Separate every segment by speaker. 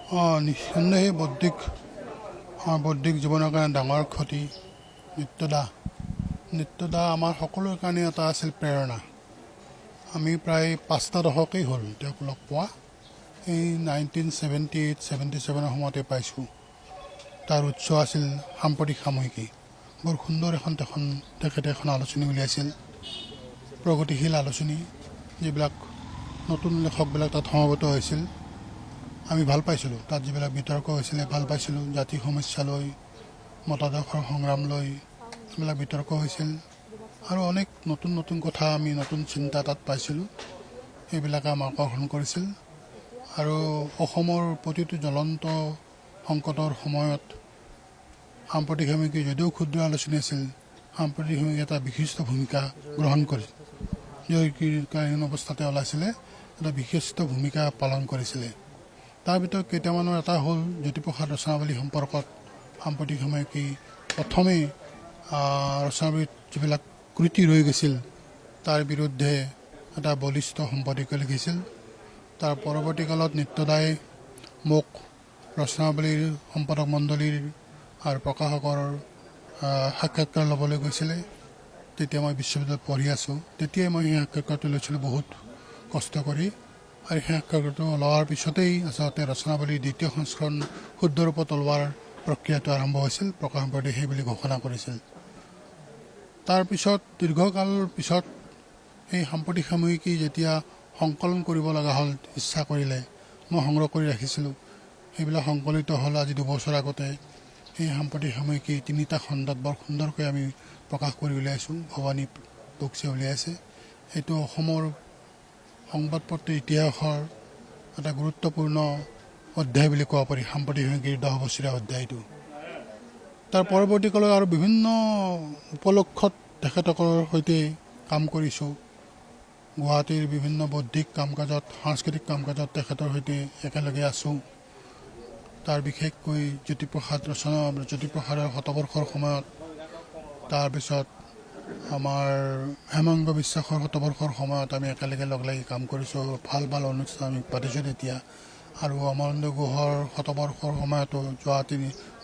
Speaker 1: নিঃসন্দেহে বৌদ্ধিক জীৱনৰ কাৰণে ডাঙৰ ক্ষতি। নৃত্যদা আমাৰ সকলোৰে কাৰণে এটা আছিল প্ৰেৰণা। আমি প্ৰায় 5টা দশকেই হ'ল তেওঁক লগ পোৱা। এই 1978-77 সময়তে পাইছোঁ। তাৰ উৎস আছিল সাম্প্ৰতিক সাময়িকী। বৰ সুন্দৰ তেখেতে এখন আলোচনী উলিয়াইছিল, প্ৰগতিশীল আলোচনী, যিবিলাক নতুন লেখকবিলাক তাত সমবেত হৈছিল। আমি ভাল পাইছিলোঁ। তাত যিবিলাক বিতৰ্ক হৈছিলে ভাল পাইছিলোঁ। জাতি সমস্যা লৈ, মতাদৰ্শৰ সংগ্ৰাম লৈ এইবিলাক বিতৰ্ক হৈছিল আৰু অনেক নতুন কথা, আমি নতুন চিন্তা তাত পাইছিলোঁ। এইবিলাকে আমাক আকৰ্ষণ কৰিছিল আৰু অসমৰ প্ৰতিটো জ্বলন্ত সংকটৰ সময়ত সাম্প্ৰতিক সাময়িকী যদিও ক্ষুদ্ৰ আলোচনী আছিল, সাম্প্ৰতিক সাময়িকী এটা বিশিষ্ট ভূমিকা গ্ৰহণ কৰিছিল। জৰুৰীকালীন অৱস্থাতে ওলাইছিলে, এটা বিশিষ্ট ভূমিকা পালন কৰিছিলে। তাৰ ভিতৰত কেইটামানৰ এটা হ'ল জ্যোতিপ্ৰসাদ ৰচনাৱলী সম্পৰ্কত সাম্প্ৰতিক সাময়িকী প্ৰথমেই ৰচনাৱলীত যিবিলাক ক্ৰুটি ৰৈ গৈছিল তাৰ বিৰুদ্ধে এটা বলিষ্ঠ সম্পাদকীয় লিখিছিল। তাৰ পৰৱৰ্তী কালত নৃত্যদাই মোক ৰচনাৱলীৰ সম্পাদক মণ্ডলীৰ আৰু প্ৰকাশকৰ সাক্ষাৎকাৰ ল'বলৈ গৈছিলে। তেতিয়া মই বিশ্ববিদ্যালয়ত পঢ়ি আছোঁ। তেতিয়াই মই সেই সাক্ষাৎকাৰটো লৈছিলোঁ বহুত কষ্ট কৰি। আৰু সেই সাক্ষাৎকাৰটো লোৱাৰ পিছতেই আচলতে ৰচনাৱলীৰ দ্বিতীয় সংস্কৰণ শুদ্ধ ৰূপত ওলোৱাৰ প্ৰক্ৰিয়াটো আৰম্ভ হৈছিল। প্ৰকাশ সম্পাদকে সেই বুলি ঘোষণা কৰিছিল। তাৰপিছত দীৰ্ঘকালৰ পিছত সেই সাম্প্ৰতিক সাময়িকী যেতিয়া সংকলন কৰিব লগা হ'ল, ইচ্ছা কৰিলে মই সংগ্ৰহ কৰি ৰাখিছিলোঁ। সেইবিলাক সংকলিত হ'ল আজি 2 বছৰ আগতে। সেই সাম্প্ৰতিক সাময়িকী 3টা খণ্ডত বৰ সুন্দৰকৈ আমি প্ৰকাশ কৰি উলিয়াইছোঁ। ভৱানী বুকছে উলিয়াইছে। সেইটো অসমৰ সংবাদপত্ৰৰ ইতিহাসৰ এটা গুৰুত্বপূৰ্ণ অধ্যায় বুলি ক'ব পাৰি, সাম্প্ৰতিক সাময়িকীৰ 10 বছৰীয়া অধ্যায়টো। তাৰ পৰৱৰ্তী কালত আৰু বিভিন্ন উপলক্ষত তেখেতসকলৰ সৈতে কাম কৰিছোঁ। গুৱাহাটীৰ বিভিন্ন বৌদ্ধিক কাম কাজত, সাংস্কৃতিক কাম কাজত তেখেতৰ সৈতে একেলগে আছোঁ। তাৰ বিশেষকৈ জ্যোতিপ্ৰসাদৰ শতবৰ্ষৰ সময়ত, তাৰপিছত আমাৰ হেমাংগ বিশ্বাসৰ শতবৰ্ষৰ সময়ত আমি একেলগে লগ লাগি কাম কৰিছোঁ। ভাল অনুষ্ঠান আমি পাতিছোঁ তেতিয়া। আৰু অমৰেন্দ্ৰ গুহৰ শতবৰ্ষৰ সময়তো যোৱা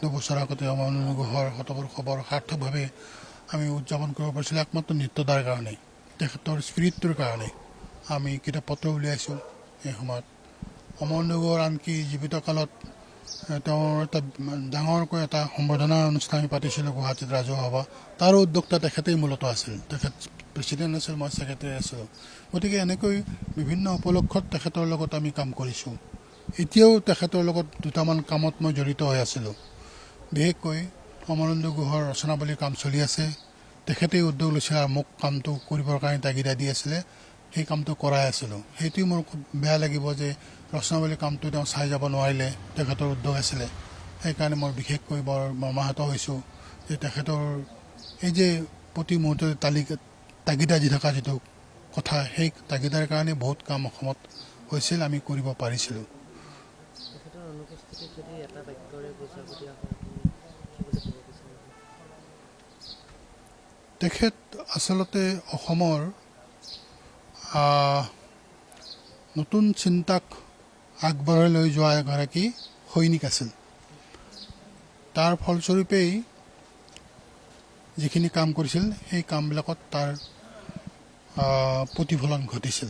Speaker 1: 2 বছৰ আগতে অমৰেন্দ্ৰ গুহৰ শতবৰ্ষ বৰ সাৰ্থকভাৱে আমি উদযাপন কৰিব পাৰিছিলোঁ। একমাত্ৰ নৃত্যদাৰ কাৰণে, তেখেতৰ স্পিৰিটটোৰ কাৰণে আমি কিতাপ পত্ৰ উলিয়াইছোঁ। এই সময়ত অমৰেন্দ্ৰ গুহৰ আনকি জীৱিত কালত তেওঁৰ এটা ডাঙৰকৈ এটা সম্বৰ্ধনাৰ অনুষ্ঠান আমি পাতিছিলোঁ গুৱাহাটীত, ৰাজহুৱা সভা। তাৰো উদ্যোক্তা তেখেতেই মূলত আছিল। তেখেত প্ৰেছিডেণ্ট আছিল, মই ছেক্ৰেটাৰী আছিলোঁ। গতিকে এনেকৈ বিভিন্ন উপলক্ষত তেখেতৰ লগত আমি কাম কৰিছোঁ। এতিয়াও তেখেতৰ লগত 2টামান কামত মই জড়িত হৈ আছিলোঁ। বিশেষকৈ অমৰেন্দ্ৰ গুহৰ ৰচনাৱলীৰ কাম চলি আছে। তেখেতেই উদ্যোগ লৈছিলে আৰু মোক কামটো কৰিবৰ কাৰণে তাগিদা দি আছিলে। সেই কামটো কৰাই আছিলোঁ। সেইটোৱে মোৰ খুব বেয়া লাগিব যে ৰচনাৱলীৰ কামটো তেওঁ চাই যাব নোৱাৰিলে। তেখেতৰ উদ্যোগ আছিলে। সেইকাৰণে মই বিশেষকৈ বৰ মৰ্মাহত হৈছোঁ যে তেখেতৰ এই যে প্ৰতি মুহূৰ্ততে তাগিদা দি থকা যিটো কথা, সেই তাগিদাৰ কাৰণে বহুত কাম অসমত হৈছিল, আমি কৰিব পাৰিছিলোঁ। তেখেত আচলতে অসমৰ নতুন চিন্তাক আগবঢ়াই লৈ যোৱা এগৰাকী সৈনিক আছিল। তাৰ ফলস্বৰূপেই যিখিনি কাম কৰিছিল সেই কামবিলাকত তাৰ প্ৰতিফলন ঘটিছিল।